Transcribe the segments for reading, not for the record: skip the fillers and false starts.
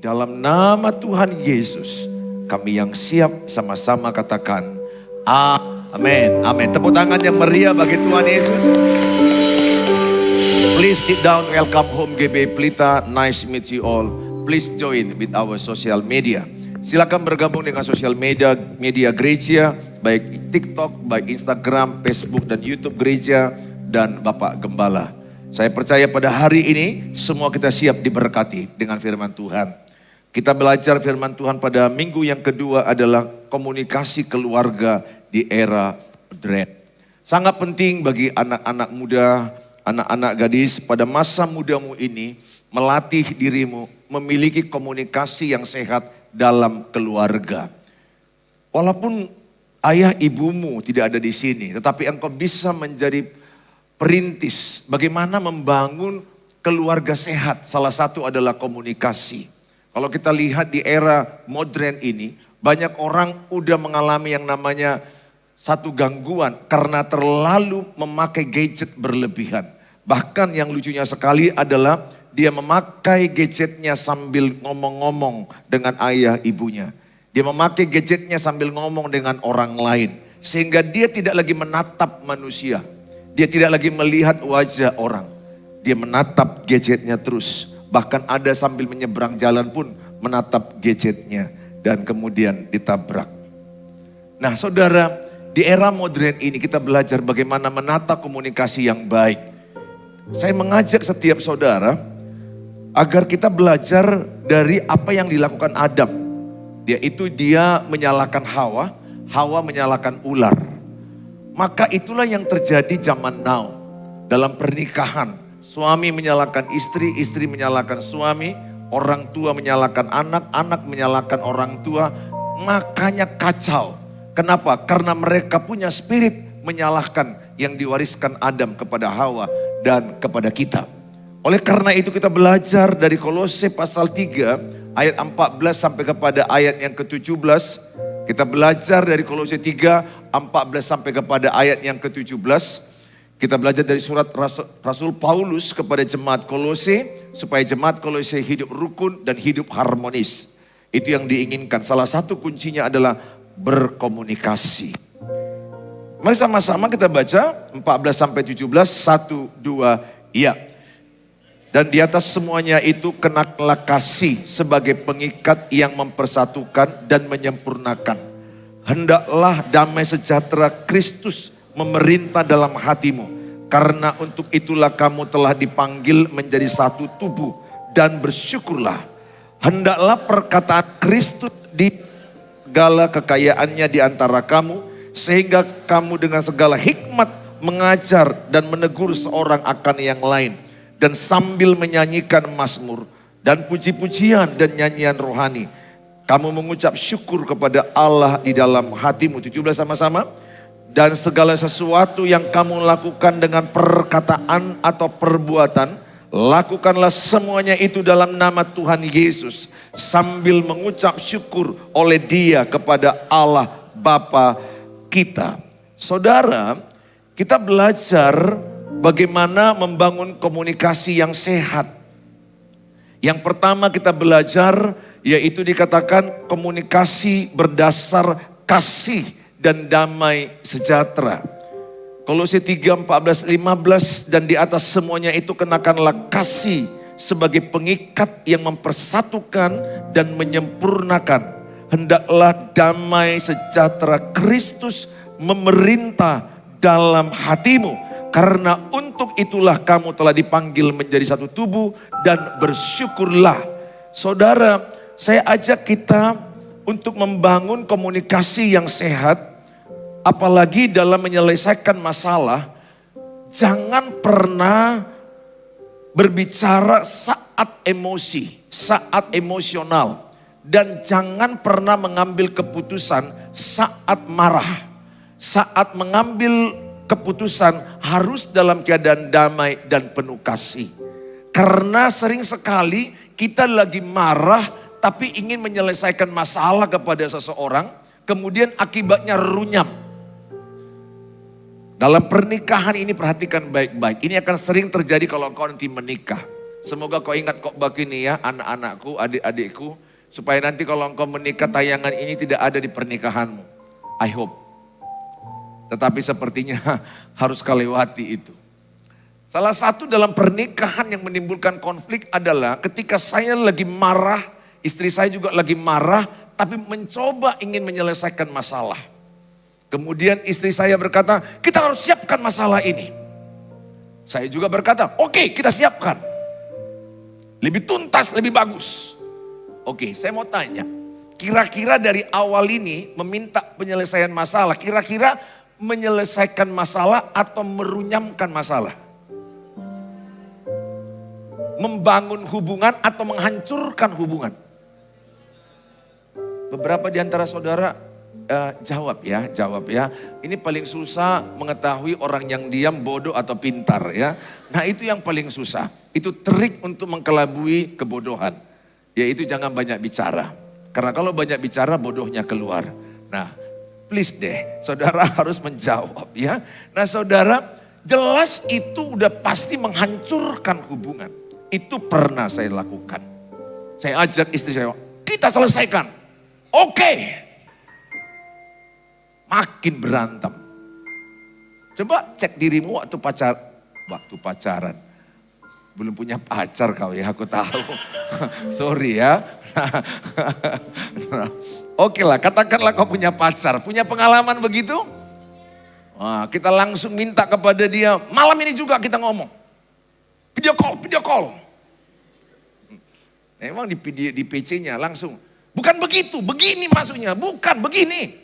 dalam nama Tuhan Yesus, kami yang siap sama-sama katakan amin. Amin. Tepuk tangan yang meriah bagi Tuhan Yesus. Please sit down. Welcome home GB Pelita. Nice to meet you all. Please join with our social media. Silakan bergabung dengan sosial media gereja, baik TikTok, baik Instagram, Facebook, dan YouTube gereja, dan Bapak Gembala. Saya percaya pada hari ini semua kita siap diberkati dengan firman Tuhan. Kita belajar firman Tuhan pada minggu yang kedua adalah komunikasi keluarga di era modern. Sangat penting bagi anak-anak muda, anak-anak gadis pada masa mudamu ini melatih dirimu memiliki komunikasi yang sehat dalam keluarga. Walaupun ayah ibumu tidak ada di sini, tetapi engkau bisa menjadi perintis bagaimana membangun keluarga sehat. Salah satu adalah komunikasi. Kalau kita lihat di era modern ini, banyak orang udah mengalami yang namanya satu gangguan karena terlalu memakai gadget berlebihan. Bahkan yang lucunya sekali adalah dia memakai gadgetnya sambil ngomong-ngomong dengan ayah ibunya. Dia memakai gadgetnya sambil ngomong dengan orang lain. Sehingga dia tidak lagi menatap manusia. Dia tidak lagi melihat wajah orang. Dia menatap gadgetnya terus. Bahkan ada sambil menyeberang jalan pun menatap gadgetnya. Dan kemudian ditabrak. Nah saudara, di era modern ini kita belajar bagaimana menata komunikasi yang baik. Saya mengajak setiap saudara agar kita belajar dari apa yang dilakukan Adam. Yaitu dia menyalahkan Hawa, Hawa menyalahkan ular. Maka itulah yang terjadi zaman now. Dalam pernikahan, suami menyalahkan istri, istri menyalahkan suami, orang tua menyalahkan anak, anak menyalahkan orang tua. Makanya kacau. Kenapa? Karena mereka punya spirit menyalahkan yang diwariskan Adam kepada Hawa dan kepada kita. Oleh karena itu kita belajar dari Kolose pasal 3 ayat 14 sampai kepada ayat yang ke-17. Kita belajar dari Kolose 3 14 sampai kepada ayat yang ke-17. Kita belajar dari surat Rasul Paulus kepada jemaat Kolose supaya jemaat Kolose hidup rukun dan hidup harmonis. Itu yang diinginkan. Salah satu kuncinya adalah berkomunikasi. Mari sama-sama kita baca 14 sampai 17, 1, 2, ya. Dan di atas semuanya itu kenakanlah kasih sebagai pengikat yang mempersatukan dan menyempurnakan. Hendaklah damai sejahtera Kristus memerintah dalam hatimu. Karena untuk itulah kamu telah dipanggil menjadi satu tubuh dan bersyukurlah. Hendaklah perkataan Kristus di segala kekayaannya di antara kamu. Sehingga kamu dengan segala hikmat mengajar dan menegur seorang akan yang lain. Dan sambil menyanyikan mazmur dan puji-pujian dan nyanyian rohani. Kamu mengucap syukur kepada Allah di dalam hatimu. 17 sama-sama. Dan segala sesuatu yang kamu lakukan dengan perkataan atau perbuatan, lakukanlah semuanya itu dalam nama Tuhan Yesus. Sambil mengucap syukur oleh Dia kepada Allah Bapa kita. Saudara, kita belajar bagaimana membangun komunikasi yang sehat. Yang pertama kita belajar yaitu dikatakan komunikasi berdasar kasih dan damai sejahtera. Kolose 3, 14, 15 dan di atas semuanya itu kenakanlah kasih sebagai pengikat yang mempersatukan dan menyempurnakan. Hendaklah damai sejahtera Kristus memerintah dalam hatimu. Karena untuk itulah kamu telah dipanggil menjadi satu tubuh dan bersyukurlah. Saudara, saya ajak kita untuk membangun komunikasi yang sehat. Apalagi dalam menyelesaikan masalah. Jangan pernah berbicara saat emosi, saat emosional. Dan jangan pernah mengambil keputusan saat marah. Saat mengambil keputusan harus dalam keadaan damai dan penuh kasih. Karena sering sekali kita lagi marah tapi ingin menyelesaikan masalah kepada seseorang. Kemudian akibatnya runyam. Dalam pernikahan ini perhatikan baik-baik. Ini akan sering terjadi kalau kau nanti menikah. Semoga kau ingat khotbah ini ya, anak-anakku, adik-adikku. Supaya nanti kalau engkau menikah, tayangan ini tidak ada di pernikahanmu. I hope. Tetapi sepertinya harus kau lewati itu. Salah satu dalam pernikahan yang menimbulkan konflik adalah ketika saya lagi marah, istri saya juga lagi marah, tapi mencoba ingin menyelesaikan masalah. Kemudian istri saya berkata, kita harus siapkan masalah ini. Saya juga berkata, oke, kita siapkan. Lebih tuntas, lebih bagus. Oke, saya mau tanya, kira-kira dari awal ini meminta penyelesaian masalah, kira-kira menyelesaikan masalah atau merunyamkan masalah? Membangun hubungan atau menghancurkan hubungan? Beberapa di antara saudara jawab ya. Ini paling susah mengetahui orang yang diam, bodoh atau pintar ya. Nah itu yang paling susah. Itu trik untuk mengkelabui kebodohan. Yaitu jangan banyak bicara. Karena kalau banyak bicara bodohnya keluar. Nah please deh, saudara harus menjawab ya. Nah saudara, jelas itu udah pasti menghancurkan hubungan. Itu pernah saya lakukan. Saya ajak istri saya, kita selesaikan. Oke. Makin berantem. Coba cek dirimu waktu pacaran. Belum punya pacar kau ya, aku tahu. Sorry ya. Oke lah, katakanlah kau punya pacar. Punya pengalaman begitu? Wah, kita langsung minta kepada dia. Malam ini juga kita ngomong. Video call. Memang di PC-nya langsung. Bukan begitu, begini maksudnya. Bukan, begini.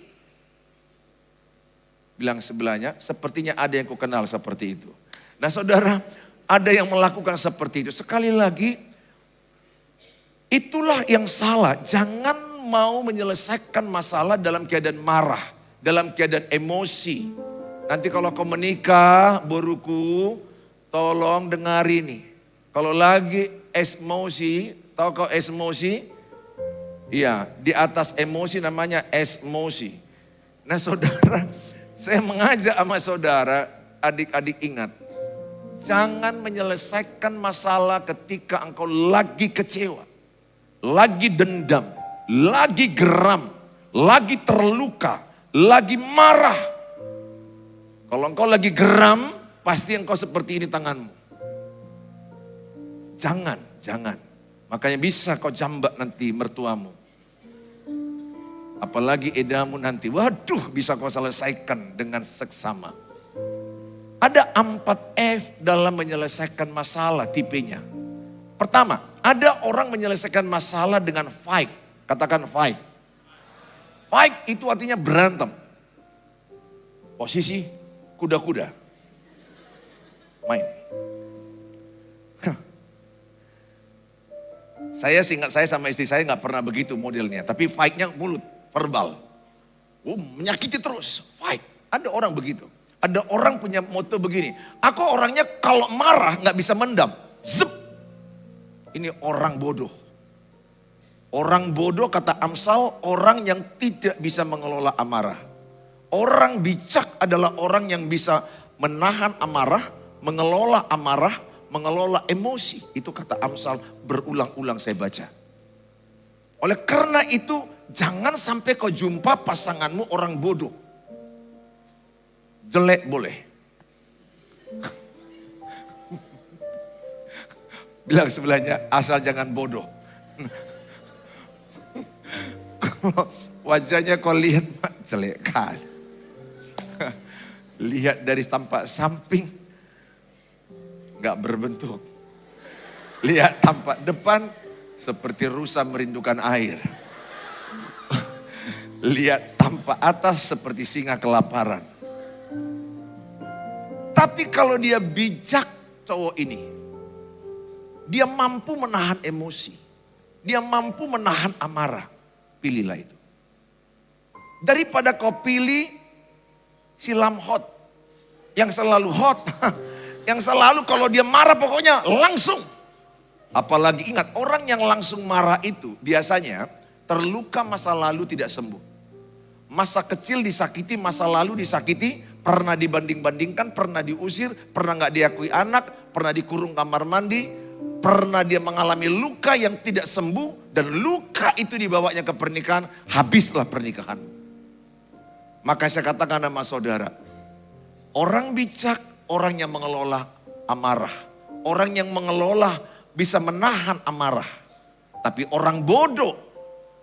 Bilang sebelahnya, sepertinya ada yang ku kenal seperti itu. Nah saudara, ada yang melakukan seperti itu. Sekali lagi, itulah yang salah. Jangan mau menyelesaikan masalah dalam keadaan marah. Dalam keadaan emosi. Nanti kalau kau menikah, boruku, tolong dengar ini. Kalau lagi emosi, tahu kau emosi? Iya, di atas emosi namanya esmosi. Nah saudara, saya mengajak sama saudara, adik-adik ingat. Jangan menyelesaikan masalah ketika engkau lagi kecewa. Lagi dendam, lagi geram, lagi terluka, lagi marah. Kalau engkau lagi geram, pasti engkau seperti ini tanganmu. Jangan. Makanya bisa kau jambak nanti mertuamu. Apalagi edamu nanti. Waduh, bisa kau selesaikan dengan seksama. Ada 4 F dalam menyelesaikan masalah tipenya. Pertama, ada orang menyelesaikan masalah dengan fight. Katakan fight. Fight itu artinya berantem. Posisi kuda-kuda. Main. Saya seingat saya sama istri saya nggak pernah begitu modelnya. Tapi fight-nya mulut, verbal. Menyakiti terus, fight. Ada orang begitu. Ada orang punya moto begini. Aku orangnya kalau marah nggak bisa mendam. Zep. Ini orang bodoh. Orang bodoh kata Amsal, orang yang tidak bisa mengelola amarah. Orang bijak adalah orang yang bisa menahan amarah, mengelola amarah, mengelola emosi. Itu kata Amsal berulang-ulang saya baca. Oleh karena itu jangan sampai kau jumpa pasanganmu orang bodoh. Jelek boleh. Bilang sebelahnya asal jangan bodoh. Wajahnya kau lihat jelek kali. Lihat dari tampak samping. Gak berbentuk. Lihat tampak depan seperti rusa merindukan air. Lihat tampak atas seperti singa kelaparan. Tapi kalau dia bijak cowok ini. Dia mampu menahan emosi. Dia mampu menahan amarah. Pilihlah itu. Daripada kau pilih silam hot. Yang selalu hot. Yang selalu kalau dia marah pokoknya langsung. Apalagi ingat orang yang langsung marah itu biasanya terluka masa lalu tidak sembuh. Masa kecil disakiti, masa lalu disakiti, pernah dibanding-bandingkan, pernah diusir, pernah gak diakui anak, pernah dikurung kamar mandi. Pernah dia mengalami luka yang tidak sembuh dan luka itu dibawanya ke pernikahan, habislah pernikahan. Maka saya katakan sama saudara, orang bijak, orang yang mengelola amarah. Orang yang mengelola bisa menahan amarah. Tapi orang bodoh,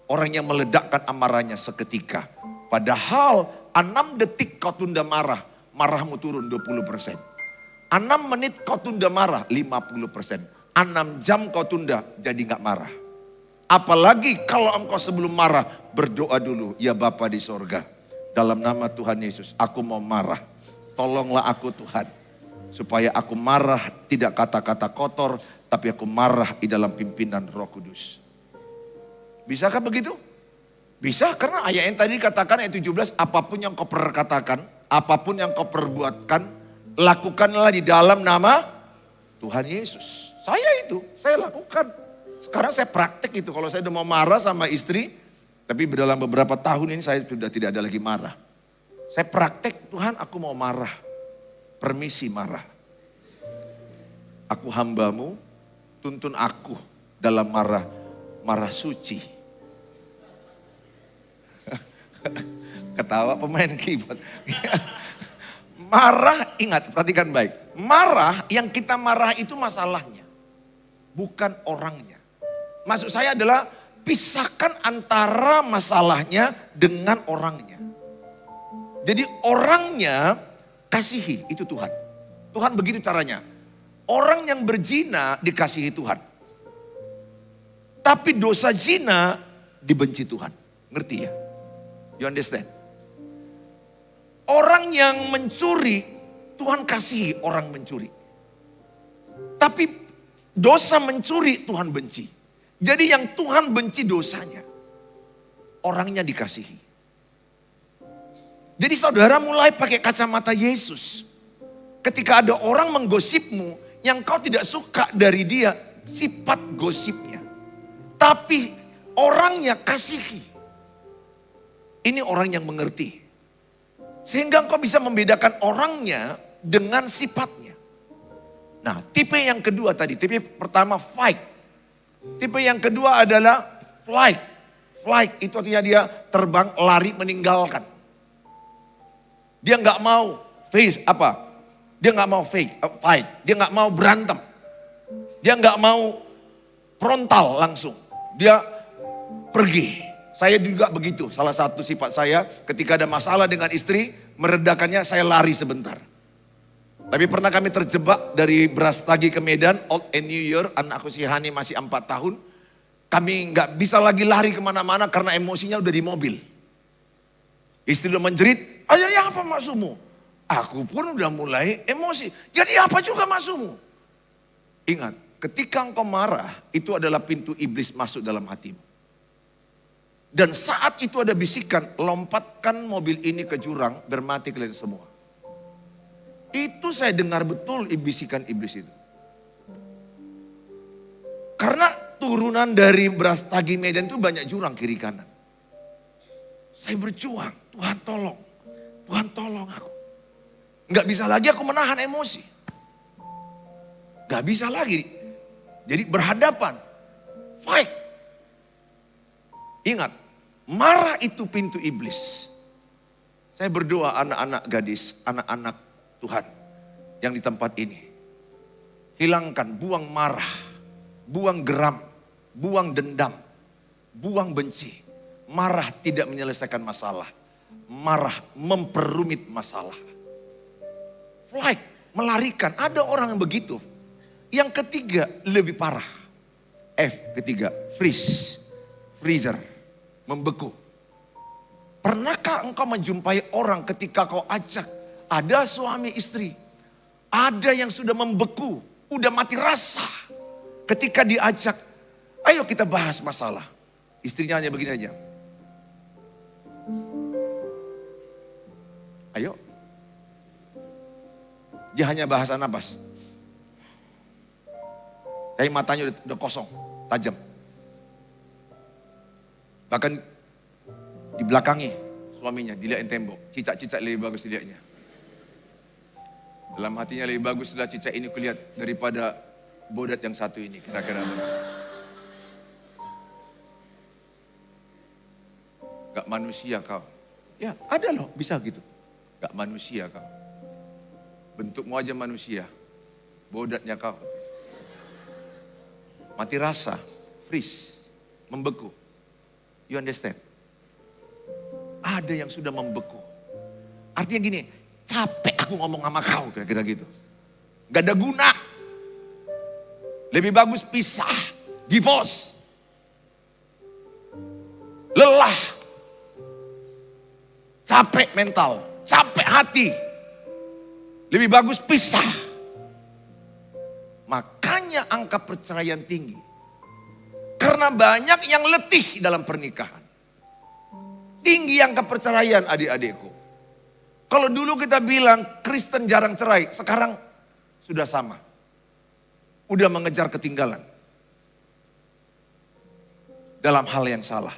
orang yang meledakkan amarahnya seketika. Padahal 6 detik kau tunda marah, marahmu turun 20%. 6 menit kau tunda marah, 50%. 6 jam kau tunda, jadi gak marah. Apalagi kalau engkau sebelum marah, berdoa dulu, ya Bapa di sorga. Dalam nama Tuhan Yesus, aku mau marah. Tolonglah aku Tuhan. Supaya aku marah, tidak kata-kata kotor, tapi aku marah di dalam pimpinan Roh Kudus. Bisakah begitu? Bisa, karena ayat yang tadi katakan ayat 17, apapun yang kau perkatakan, apapun yang kau perbuatkan, lakukanlah di dalam nama Tuhan Yesus. Saya lakukan. Sekarang saya praktek itu. Kalau saya udah mau marah sama istri, tapi dalam beberapa tahun ini saya sudah tidak ada lagi marah. Saya praktek, Tuhan aku mau marah. Permisi marah. Aku hambamu, tuntun aku dalam marah suci. Ketawa pemain keyboard. Marah, ingat perhatikan baik. Marah, yang kita marah itu masalahnya. Bukan orangnya. Maksud saya adalah pisahkan antara masalahnya dengan orangnya. Jadi orangnya kasihi, itu Tuhan. Tuhan begitu caranya. Orang yang berzina dikasihi Tuhan. Tapi dosa zina dibenci Tuhan. Ngerti ya? You understand? Orang yang mencuri, Tuhan kasihi orang mencuri. Tapi dosa mencuri Tuhan benci. Jadi yang Tuhan benci dosanya. Orangnya dikasihi. Jadi saudara mulai pakai kacamata Yesus. Ketika ada orang menggosipmu, yang kau tidak suka dari dia, sifat gosipnya. Tapi orangnya kasihi. Ini orang yang mengerti. Sehingga engkau bisa membedakan orangnya dengan sifatnya. Nah, tipe yang kedua tadi, tipe pertama fight. Tipe yang kedua adalah flight. Flight itu artinya dia terbang, lari, meninggalkan. Dia nggak mau face apa? Dia nggak mau fight. Dia nggak mau berantem. Dia nggak mau frontal langsung. Dia pergi. Saya juga begitu. Salah satu sifat saya ketika ada masalah dengan istri, meredakannya saya lari sebentar. Tapi pernah kami terjebak dari Brastagi ke Medan, Old and New Year, anakku si Hani masih 4 tahun. Kami nggak bisa lagi lari kemana-mana karena emosinya udah di mobil. Istri udah menjerit, jadi apa maksudmu? Aku pun udah mulai emosi. Jadi apa juga maksudmu? Ingat, ketika engkau marah, itu adalah pintu iblis masuk dalam hatimu. Dan saat itu ada bisikan, lompatkan mobil ini ke jurang, bermati kalian semua. Itu saya dengar betul bisikan iblis itu. Karena turunan dari Brastagi Medan itu banyak jurang kiri kanan. Saya berjuang, Tuhan tolong. Tuhan tolong aku. Nggak bisa lagi aku menahan emosi. Nggak bisa lagi. Jadi berhadapan. Fight. Ingat, marah itu pintu iblis. Saya berdoa anak-anak gadis, anak-anak Tuhan yang di tempat ini. Hilangkan, buang marah, buang geram, buang dendam, buang benci. Marah tidak menyelesaikan masalah. Marah memperumit masalah. Flight, melarikan. Ada orang yang begitu. Yang ketiga lebih parah. F ketiga, freeze, freezer, membeku. Pernahkah engkau menjumpai orang ketika kau ajak, ada suami istri, ada yang sudah membeku, udah mati rasa. Ketika diajak, ayo kita bahas masalah. Istrinya hanya begini aja. Ayo. Dia hanya bahasa nafas. Tapi matanya udah kosong, tajam. Bahkan di belakangi suaminya, dilihatin tembok. Cicak-cicak lebih bagus dilihatnya. Dalam hatinya lebih bagus sudah cicak ini kulihat daripada bodat yang satu ini kira-kira gak manusia kau. Ya ada loh bisa gitu. Gak manusia kau. Bentukmu aja manusia. Bodatnya kau. Mati rasa. Freeze. Membeku. You understand? Ada yang sudah membeku. Artinya gini. Capek aku ngomong sama kau. Kira-kira gitu. Gak ada guna. Lebih bagus pisah. Divorce. Lelah. Capek mental. Capek hati. Lebih bagus pisah. Makanya angka perceraian tinggi. Karena banyak yang letih dalam pernikahan. Tinggi angka perceraian adik-adikku. Kalau dulu kita bilang Kristen jarang cerai. Sekarang sudah sama. Udah mengejar ketinggalan. Dalam hal yang salah.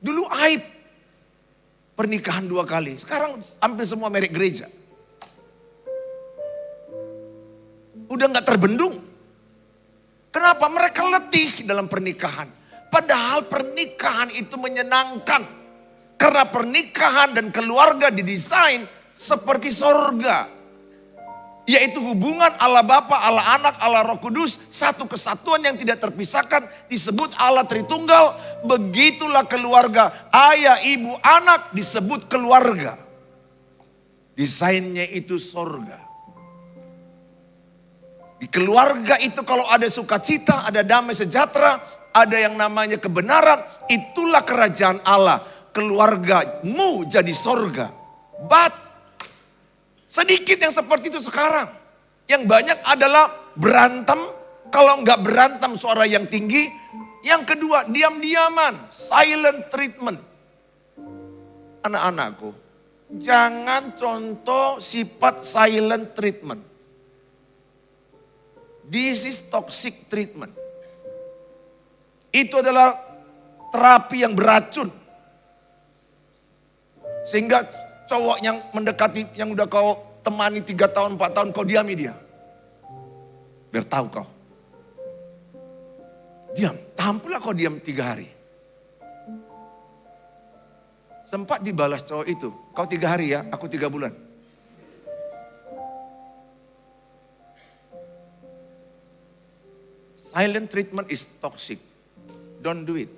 Dulu aib. Pernikahan 2 kali. Sekarang hampir semua merek gereja. Udah gak terbendung. Kenapa? Mereka letih dalam pernikahan. Padahal pernikahan itu menyenangkan. Karena pernikahan dan keluarga didesain seperti sorga. Yaitu hubungan Allah Bapa, Allah Anak, Allah Roh Kudus. Satu kesatuan yang tidak terpisahkan disebut Allah Tritunggal. Begitulah keluarga. Ayah, ibu, anak disebut keluarga. Desainnya itu sorga. Di keluarga itu kalau ada sukacita, ada damai sejahtera, ada yang namanya kebenaran. Itulah kerajaan Allah. Keluargamu jadi sorga. But sedikit yang seperti itu sekarang. Yang banyak adalah berantem. Kalau nggak berantem suara yang tinggi. Yang kedua diam-diaman. Silent treatment. Anak-anakku. Jangan contoh sifat silent treatment. This is toxic treatment. Itu adalah terapi yang beracun. Sehingga cowok yang mendekati, yang udah kau temani 3 tahun, 4 tahun, kau diami dia. Biar tahu kau. Diam, tampaklah kau diam 3 hari. Sempat dibalas cowok itu, kau 3 hari ya, aku 3 bulan. Silent treatment is toxic. Don't do it.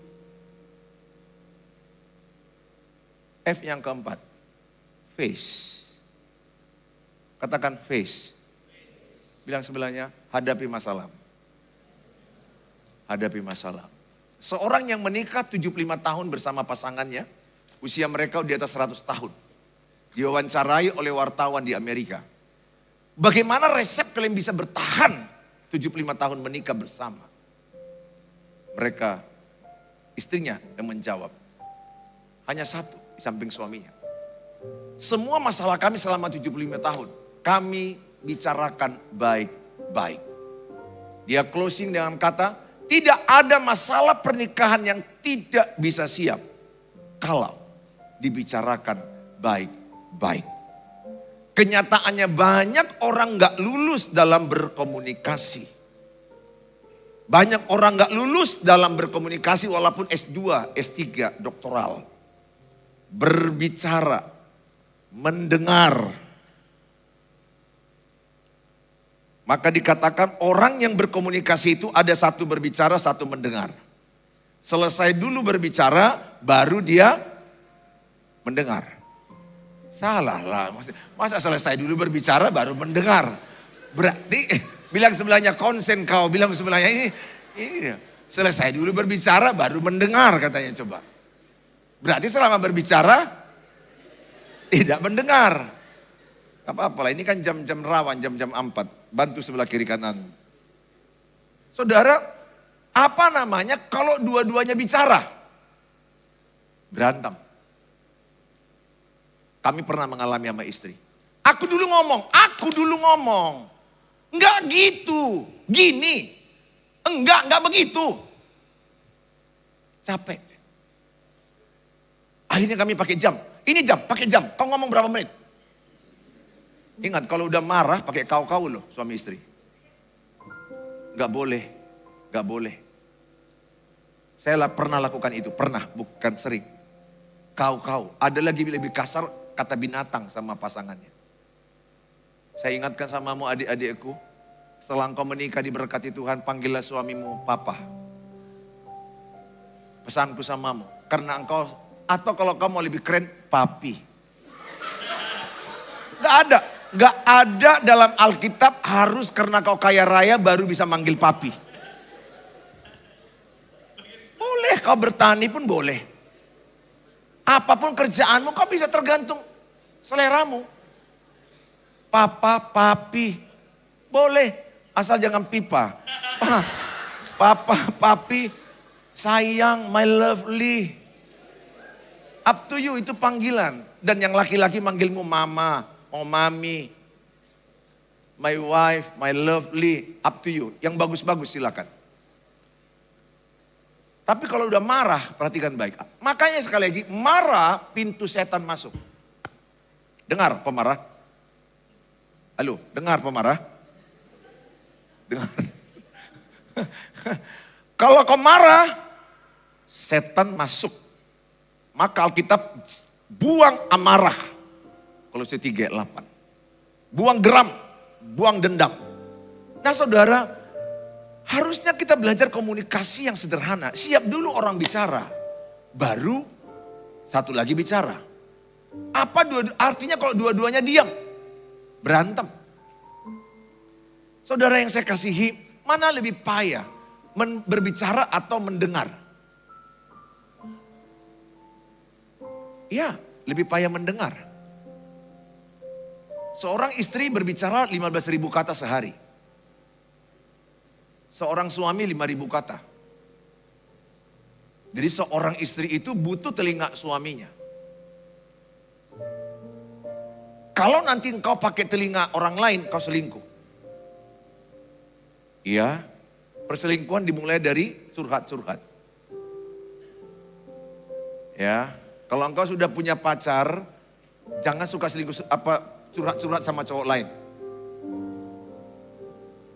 F yang keempat. Face. Katakan face. Bilang sebelahnya, hadapi masalah. Hadapi masalah. Seorang yang menikah 75 tahun bersama pasangannya, usia mereka di atas 100 tahun. Diwawancarai oleh wartawan di Amerika. Bagaimana resep kalian bisa bertahan 75 tahun menikah bersama? Mereka, istrinya yang menjawab. Hanya satu di samping suaminya. Semua masalah kami selama 75 tahun. Kami bicarakan baik-baik. Dia closing dengan kata, tidak ada masalah pernikahan yang tidak bisa siap. Kalau dibicarakan baik-baik. Kenyataannya banyak orang gak lulus dalam berkomunikasi. Banyak orang gak lulus dalam berkomunikasi walaupun S2, S3, doktoral. Berbicara, mendengar. Maka dikatakan orang yang berkomunikasi itu ada satu berbicara, satu mendengar. Selesai dulu berbicara, baru dia mendengar. Salah lah, masa selesai dulu berbicara baru mendengar. Berarti bilang sebelahnya konsen kau, bilang sebelahnya ini selesai dulu berbicara baru mendengar katanya coba. Berarti selama berbicara tidak mendengar. Gak apa-apa lah, ini kan jam-jam rawan, jam-jam 4. Bantu sebelah kiri kanan. Saudara, apa namanya kalau dua-duanya bicara? Berantem. Kami pernah mengalami sama istri. Aku dulu ngomong. Enggak gitu, gini. Enggak begitu. Capek. Akhirnya kami pakai jam. Ini jam, pakai jam. Kau ngomong berapa menit? Ingat kalau udah marah pakai kau-kau loh suami istri. Gak boleh, gak boleh. Saya pernah lakukan itu, pernah, bukan sering. Kau, ada lagi lebih kasar kata binatang sama pasangannya. Saya ingatkan samamu adik-adikku, setelah engkau menikah diberkati Tuhan, panggillah suamimu Papa. Pesanku samamu, karena engkau, atau kalau kamu mau lebih keren, Papi. Gak ada dalam Alkitab harus karena kau kaya raya baru bisa manggil Papi. Boleh, kau bertani pun boleh. Apapun kerjaanmu kau bisa tergantung seleramu. Papa, Papi, boleh. Asal jangan pipa. Papa, Papi, sayang, my lovely. Up to you, itu panggilan. Dan yang laki-laki manggilmu mama, oh mami, my wife, my lovely, up to you. Yang bagus-bagus silakan. Tapi kalau udah marah, perhatikan baik. Makanya sekali lagi, marah pintu setan masuk. Dengar pemarah? Halo, dengar pemarah? Dengar. Kalau kau marah, setan masuk. Maka Alkitab buang amarah. Kolose 3:8. Buang geram, buang dendam. Nah saudara, harusnya kita belajar komunikasi yang sederhana. Siap dulu orang bicara, baru satu lagi bicara. Artinya kalau dua-duanya diam, berantem. Saudara yang saya kasihi, mana lebih payah, berbicara atau mendengar? Ya, lebih payah mendengar. Seorang istri berbicara 15.000 kata sehari. Seorang suami 5.000 kata. Jadi seorang istri itu butuh telinga suaminya. Kalau nanti engkau pakai telinga orang lain, kau selingkuh. Iya, perselingkuhan dimulai dari curhat-curhat. Ya, kalau engkau sudah punya pacar, jangan suka selingkuh curhat-curhat sama cowok lain.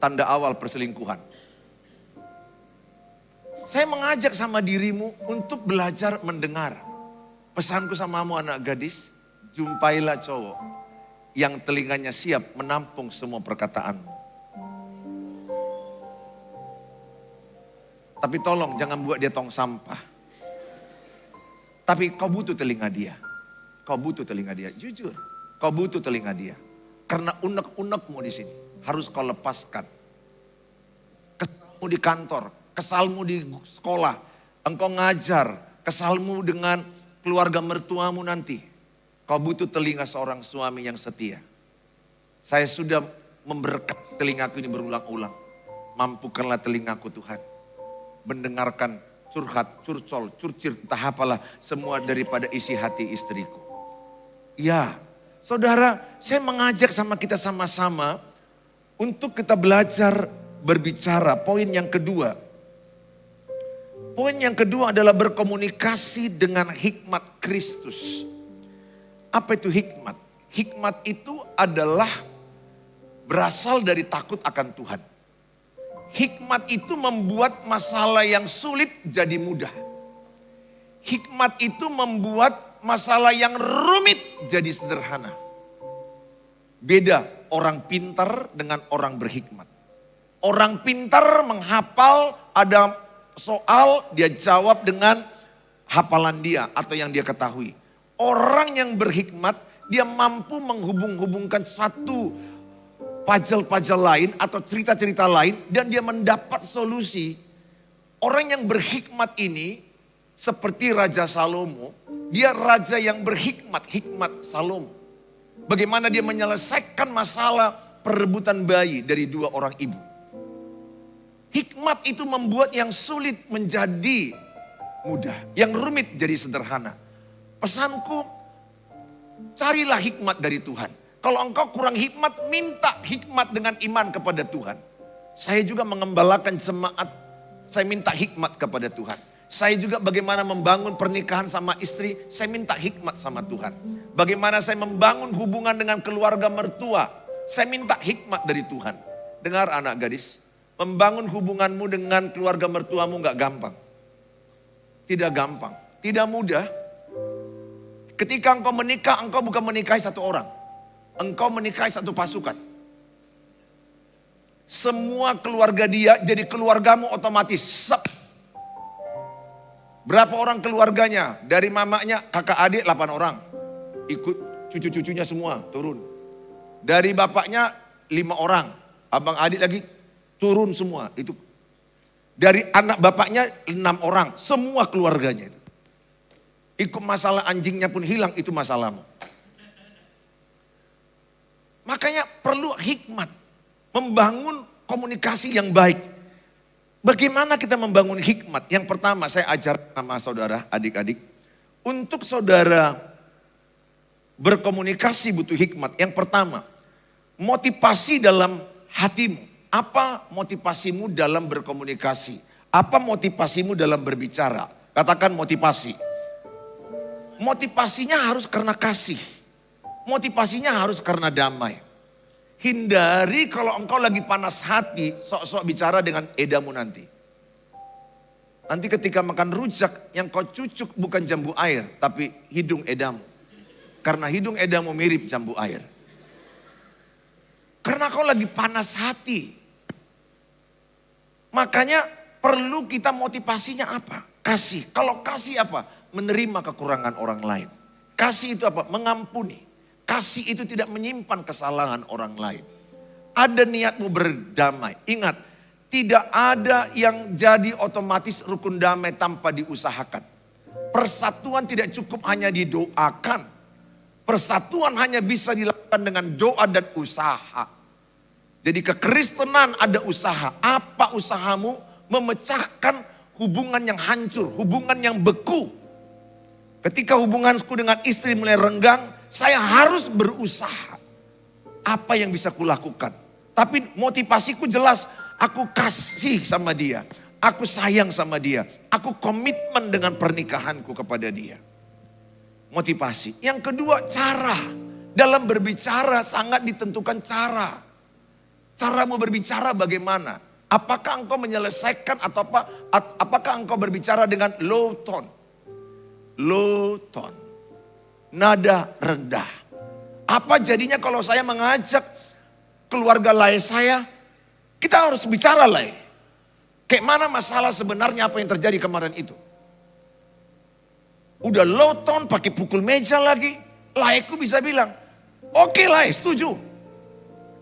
Tanda awal perselingkuhan. Saya mengajak sama dirimu untuk belajar mendengar. Pesanku samamu anak gadis, jumpailah cowok yang telinganya siap menampung semua perkataanmu. Tapi tolong jangan buat dia tong sampah. Tapi kau butuh telinga dia. Kau butuh telinga dia, jujur. Kau butuh telinga dia. Karena unek-unekmu di sini harus kau lepaskan. Kesalmu di kantor, kesalmu di sekolah, engkau ngajar, kesalmu dengan keluarga mertuamu nanti. Kau butuh telinga seorang suami yang setia. Saya sudah memberkati telingaku ini berulang-ulang. Mampukanlah telingaku Tuhan. Mendengarkan curhat, curcol, curcir, entah apalah semua daripada isi hati istriku. Ya, saudara, saya mengajak sama kita sama-sama untuk kita belajar berbicara. Poin yang kedua. Poin yang kedua adalah berkomunikasi dengan hikmat Kristus. Apa itu hikmat? Hikmat itu adalah berasal dari takut akan Tuhan. Hikmat itu membuat masalah yang sulit jadi mudah. Hikmat itu membuat masalah yang rumit jadi sederhana. Beda orang pintar dengan orang berhikmat. Orang pintar menghafal, ada soal dia jawab dengan hafalan dia atau yang dia ketahui. Orang yang berhikmat dia mampu menghubung-hubungkan satu puzzle-puzzle lain atau cerita-cerita lain dan dia mendapat solusi. Orang yang berhikmat ini seperti Raja Salomo, dia raja yang berhikmat, hikmat Salomo. Bagaimana dia menyelesaikan masalah perebutan bayi dari dua orang ibu. Hikmat itu membuat yang sulit menjadi mudah, yang rumit jadi sederhana. Pesanku, carilah hikmat dari Tuhan. Kalau engkau kurang hikmat, minta hikmat dengan iman kepada Tuhan. Saya juga mengembalakan jemaat, saya minta hikmat kepada Tuhan. Saya juga bagaimana membangun pernikahan sama istri, saya minta hikmat sama Tuhan. Bagaimana saya membangun hubungan dengan keluarga mertua, saya minta hikmat dari Tuhan. Dengar anak gadis, Membangun hubunganmu dengan keluarga mertuamu gak gampang. Tidak gampang, tidak mudah. Ketika engkau menikah, engkau bukan menikahi satu orang. Engkau menikahi satu pasukan. Semua keluarga dia jadi keluargamu otomatis. Sep. Berapa orang keluarganya? Dari mamanya, kakak adik 8 orang. Ikut cucu-cucunya semua turun. Dari bapaknya 5 orang. Abang adik lagi turun semua. Itu dari anak bapaknya 6 orang. Semua keluarganya itu. Ikut masalah anjingnya pun hilang, itu masalahmu. Makanya perlu hikmat. Membangun komunikasi yang baik. Bagaimana kita membangun hikmat? Yang pertama saya ajar sama saudara, adik-adik. Untuk saudara berkomunikasi butuh hikmat. Yang pertama, motivasi dalam hatimu. Apa motivasimu dalam berkomunikasi? Apa motivasimu dalam berbicara? Katakan motivasi. Motivasinya harus karena kasih. Motivasinya harus karena damai. Hindari kalau engkau lagi panas hati, sok-sok bicara dengan edamu nanti. Nanti ketika makan rujak, yang kau cucuk bukan jambu air, tapi hidung edamu. Karena hidung edamu mirip jambu air. Karena kau lagi panas hati. Makanya perlu kita motivasinya apa? Kasih. Kalau kasih apa? Menerima kekurangan orang lain. Kasih itu apa? Mengampuni. Kasih itu tidak menyimpan kesalahan orang lain. Ada niatmu berdamai. Ingat, tidak ada yang jadi otomatis rukun damai tanpa diusahakan. Persatuan tidak cukup hanya didoakan. Persatuan hanya bisa dilakukan dengan doa dan usaha. Jadi kekristenan ada usaha. Apa usahamu? Memecahkan hubungan yang hancur, hubungan yang beku. Ketika hubunganku dengan istri mulai renggang, saya harus berusaha. Apa yang bisa kulakukan? Tapi motivasiku jelas, aku kasih sama dia. Aku sayang sama dia. Aku komitmen dengan pernikahanku kepada dia. Motivasi. Yang kedua, cara. Dalam berbicara sangat ditentukan cara. Caramu berbicara bagaimana? Apakah engkau menyelesaikan atau apakah engkau berbicara dengan low tone? Low tone. Nada rendah. Apa jadinya kalau saya mengajak keluarga lain saya, kita harus bicara lain. Kayak mana masalah sebenarnya apa yang terjadi kemarin itu. Udah low tone pakai pukul meja lagi. Laikku bisa bilang, oke lah, setuju.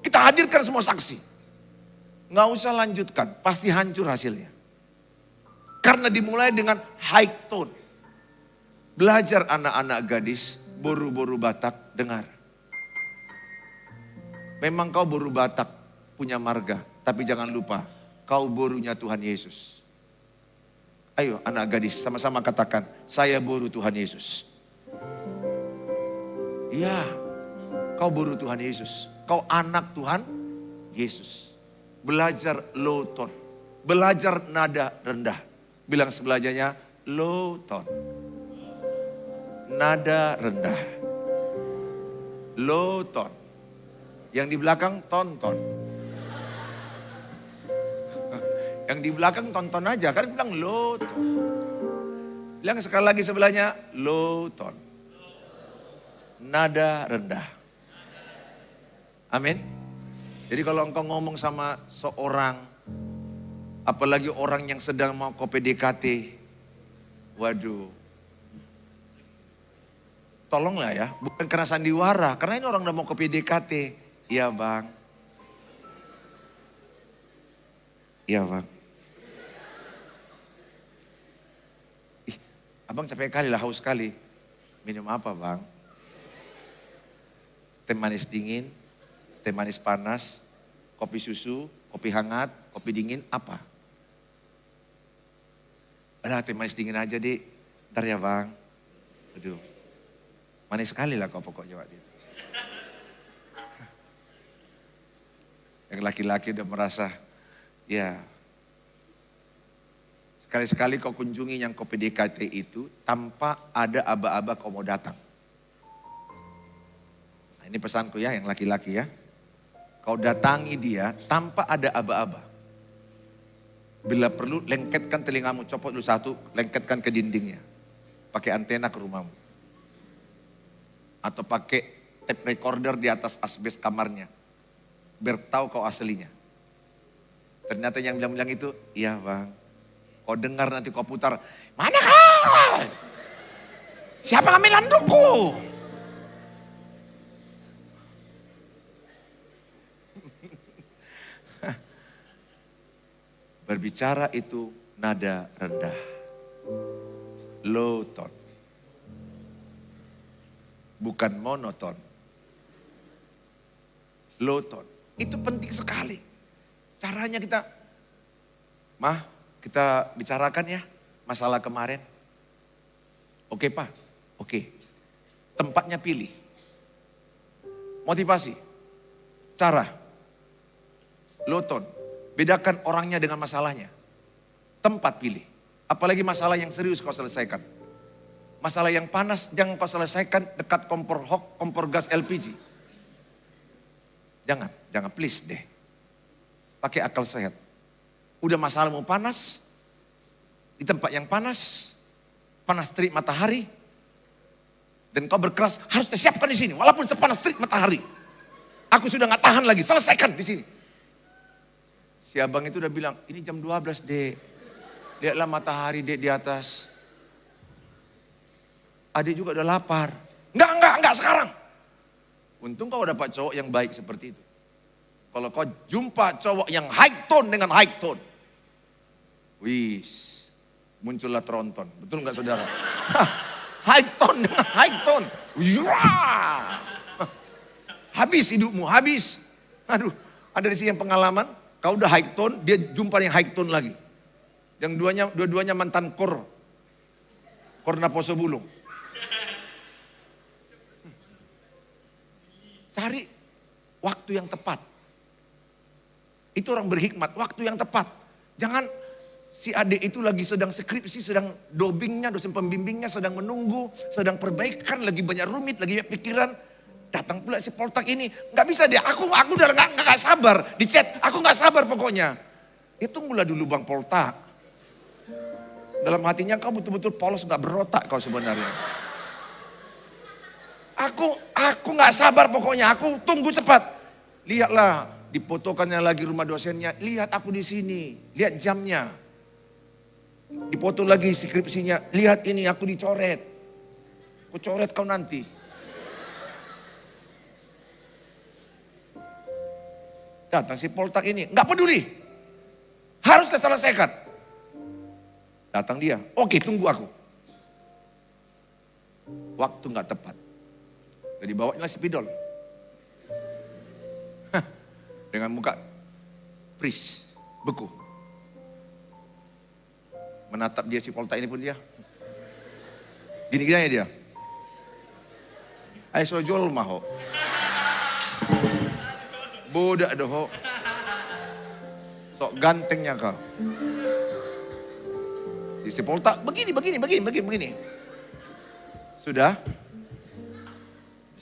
Kita hadirkan semua saksi. Nggak usah lanjutkan, pasti hancur hasilnya. Karena dimulai dengan high tone. Belajar anak-anak gadis, boru-boru Batak, dengar. Memang kau boru Batak punya marga, tapi jangan lupa kau borunya Tuhan Yesus. Ayo anak gadis sama-sama katakan, saya boru Tuhan Yesus. Iya, kau boru Tuhan Yesus. Kau anak Tuhan Yesus. Belajar low tone. Belajar nada rendah. Bilang sebelahnya low tone. Nada rendah. Low tone. Yang di belakang tonton. Yang di belakang tonton aja. Kan bilang low tone. Bilang sekali lagi sebelahnya low tone. Nada rendah. Amin. Jadi kalau engkau ngomong sama seorang, apalagi orang yang sedang mau kau PDKT, waduh. Tolonglah ya, bukan karena sandiwara, karena ini orang udah mau ke PDKT. Iya bang. Iya bang. Ih, abang capek kali lah, haus kali. Minum apa bang? Teh manis dingin, teh manis panas, kopi susu, kopi hangat, kopi dingin, apa? Alah teh manis dingin aja deh, ntar ya bang. Aduh, manis sekali lah kau pokoknya waktu itu. Yang laki-laki udah merasa, ya sekali-sekali kau kunjungi yang kau PDKT itu tanpa ada aba-aba kau mau datang. Nah, ini pesanku ya yang laki-laki ya. Kau datangi dia tanpa ada aba-aba. Bila perlu, lengketkan telingamu, copot dulu satu, lengketkan ke dindingnya. Pakai antena ke rumahmu. Atau pakai tape recorder di atas asbes kamarnya. Biar tahu kau aslinya. Ternyata yang bilang-bilang itu, iya bang. Kau dengar nanti kau putar, mana kau? Siapa ngambil handukku? Berbicara itu nada rendah. Low tone. Bukan monoton. Low tone. Itu penting sekali. Caranya kita bicarakan ya masalah kemarin. Oke Pak, oke. Tempatnya pilih. Motivasi. Cara. Low tone. Bedakan orangnya dengan masalahnya. Tempat pilih. Apalagi masalah yang serius kau selesaikan. Masalah yang panas jangan kau selesaikan dekat kompor gas LPG. Jangan please deh. Pakai akal sehat. Udah masalahmu panas, di tempat yang panas terik matahari, dan kau berkeras harus disiapkan di sini, walaupun sepanas terik matahari. Aku sudah nggak tahan lagi, selesaikan di sini. Si abang itu udah bilang, ini jam 12 dek, lihatlah matahari dek di atas. Adik juga udah lapar. Enggak sekarang. Untung kau dapat cowok yang baik seperti itu. Kalau kau jumpa cowok yang high tone dengan high tone. Wis, muncullah tronton. Betul nggak saudara? High tone dengan high tone. Habis hidupmu, habis. Aduh, ada di sini yang pengalaman. Kau udah high tone, dia jumpa yang high tone lagi. Yang dua-duanya mantan Korna Poso Bulung. Cari waktu yang tepat. Itu orang berhikmat, waktu yang tepat. Jangan si adik itu lagi sedang skripsi, sedang dobingnya, dosen pembimbingnya sedang menunggu, sedang perbaikan, lagi banyak rumit, lagi banyak pikiran. Datang pula si Poltak ini, nggak bisa dia, aku udah nggak sabar, di chat, aku nggak sabar pokoknya. Itu tunggulah dulu Bang Poltak. Dalam hatinya kau betul-betul polos, nggak berotak kau sebenarnya. Aku nggak sabar pokoknya, aku tunggu cepat. Lihatlah, difotokannya lagi rumah dosennya, lihat aku di sini, lihat jamnya. Dipoto lagi skripsinya, lihat ini aku dicoret. Aku coret kau nanti. Datang si Poltak ini, nggak peduli. Harus diselesaikan. Datang dia, oke tunggu aku. Waktu nggak tepat. Jadi bawanya spidol. Dengan muka pris, beku. Menatap dia si Poltak ini pun dia. Gini-gini aja dia. Ayo sojol maho. Bodak doh. Sok gantengnya kau. Si Poltak begini. Sudah.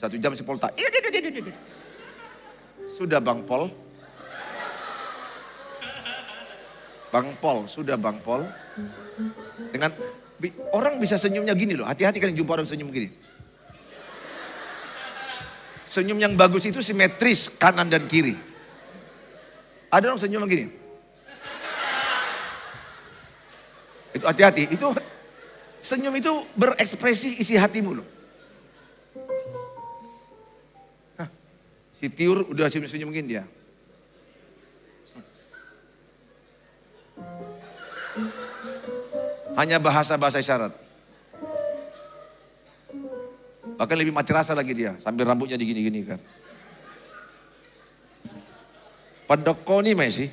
1 jam si Poltak. Sudah Bang Pol. Sudah Bang Pol. Dengan orang bisa senyumnya gini loh. Hati-hati kan jumpa orang senyum gini. Senyum yang bagus itu simetris kanan dan kiri. Ada orang senyum begini. Itu hati-hati. Itu senyum itu berekspresi isi hatimu loh. Si Tiur udah senyum-senyum begini dia. Hanya bahasa-bahasa isyarat. Bahkan lebih mati rasa lagi dia, sambil rambutnya digini-gini kan. Pandoko nih Messi.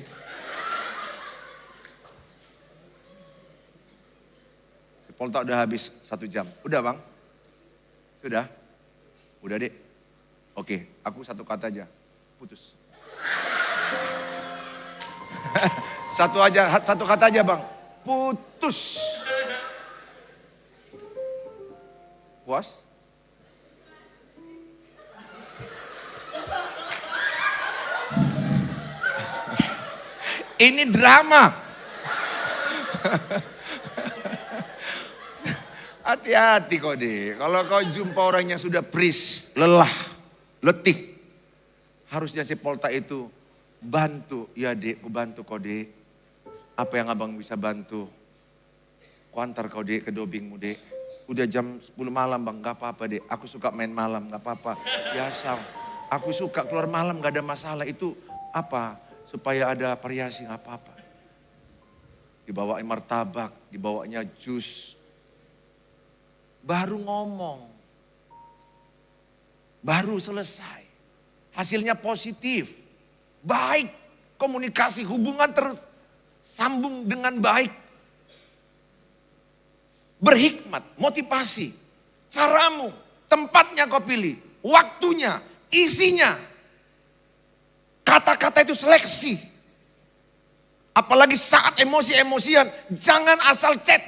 Poltak udah habis 1 jam. Udah Bang? Sudah? Udah dek. Oke, aku satu kata aja. Putus. Satu kata aja Bang. Putus. Puas? Ini drama. Hati-hati kau deh. Kalau kau jumpa orang yang sudah pris, lelah, letih. Harusnya si Polta itu bantu. Ya dek, ku bantu kau dek. Apa yang abang bisa bantu? Ku antar kau dek ke dobingmu dek. Udah jam 10 malam bang, gak apa-apa dek. Aku suka main malam, gak apa-apa. Biasa. Aku suka keluar malam, gak ada masalah. Itu apa? Supaya ada variasi, gak apa-apa. Dibawain martabak, dibawanya jus. Baru ngomong. Baru selesai. Hasilnya positif. Baik. Komunikasi, hubungan tersambung dengan baik. Berhikmat, motivasi. Caramu, tempatnya kau pilih. Waktunya, isinya. Kata-kata itu seleksi. Apalagi saat emosi-emosian, jangan asal chat.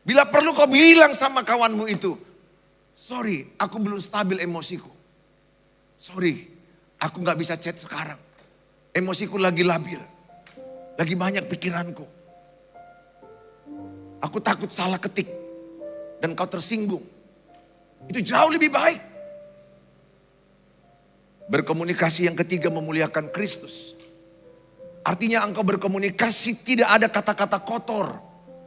Bila perlu kau bilang sama kawanmu itu, sorry, aku belum stabil emosiku. Sorry, aku gak bisa chat sekarang. Emosiku lagi labil. Lagi banyak pikiranku. Aku takut salah ketik. Dan kau tersinggung. Itu jauh lebih baik. Berkomunikasi yang ketiga memuliakan Kristus. Artinya engkau berkomunikasi tidak ada kata-kata kotor.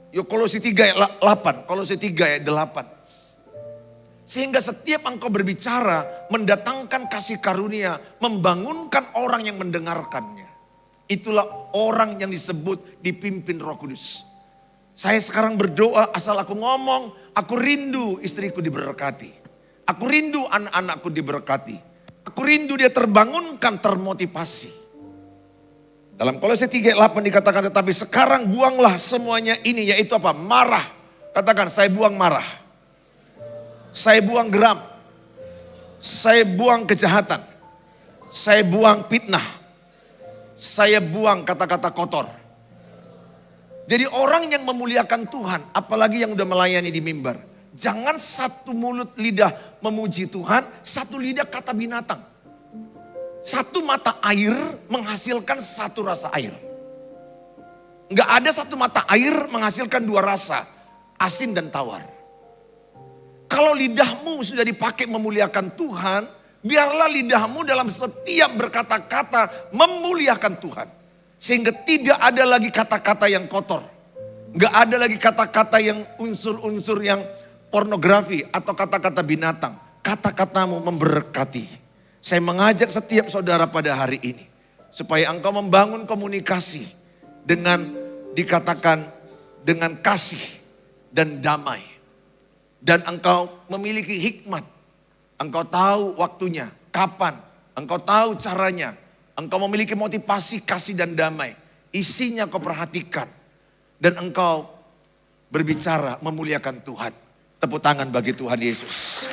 Kolose 3 ayat 8. Kolose 3 ayat 8. Sehingga setiap engkau berbicara mendatangkan kasih karunia. Membangunkan orang yang mendengarkannya. Itulah orang yang disebut dipimpin Roh Kudus. Saya sekarang berdoa asal aku ngomong. Aku rindu istriku diberkati. Aku rindu anak-anakku diberkati. Aku rindu dia terbangunkan, termotivasi. Dalam Kolose 3:8 dikatakan, tetapi sekarang buanglah semuanya ini, yaitu apa? Marah. Katakan, saya buang marah. Saya buang geram. Saya buang kejahatan. Saya buang fitnah. Saya buang kata-kata kotor. Jadi orang yang memuliakan Tuhan, apalagi yang udah melayani di mimbar. Jangan satu mulut lidah memuji Tuhan, satu lidah kata binatang. Satu mata air menghasilkan satu rasa air. Enggak ada satu mata air menghasilkan dua rasa, asin dan tawar. Kalau lidahmu sudah dipakai memuliakan Tuhan, biarlah lidahmu dalam setiap berkata-kata memuliakan Tuhan. Sehingga tidak ada lagi kata-kata yang kotor. Enggak ada lagi kata-kata yang unsur-unsur yang pornografi atau kata-kata binatang. Kata-katamu memberkati. Saya mengajak setiap saudara pada hari ini. Supaya engkau membangun komunikasi dengan dikatakan dengan kasih dan damai. Dan engkau memiliki hikmat. Engkau tahu waktunya, kapan. Engkau tahu caranya. Engkau memiliki motivasi, kasih dan damai. Isinya kau perhatikan. Dan engkau berbicara memuliakan Tuhan. Tepuk tangan bagi Tuhan Yesus.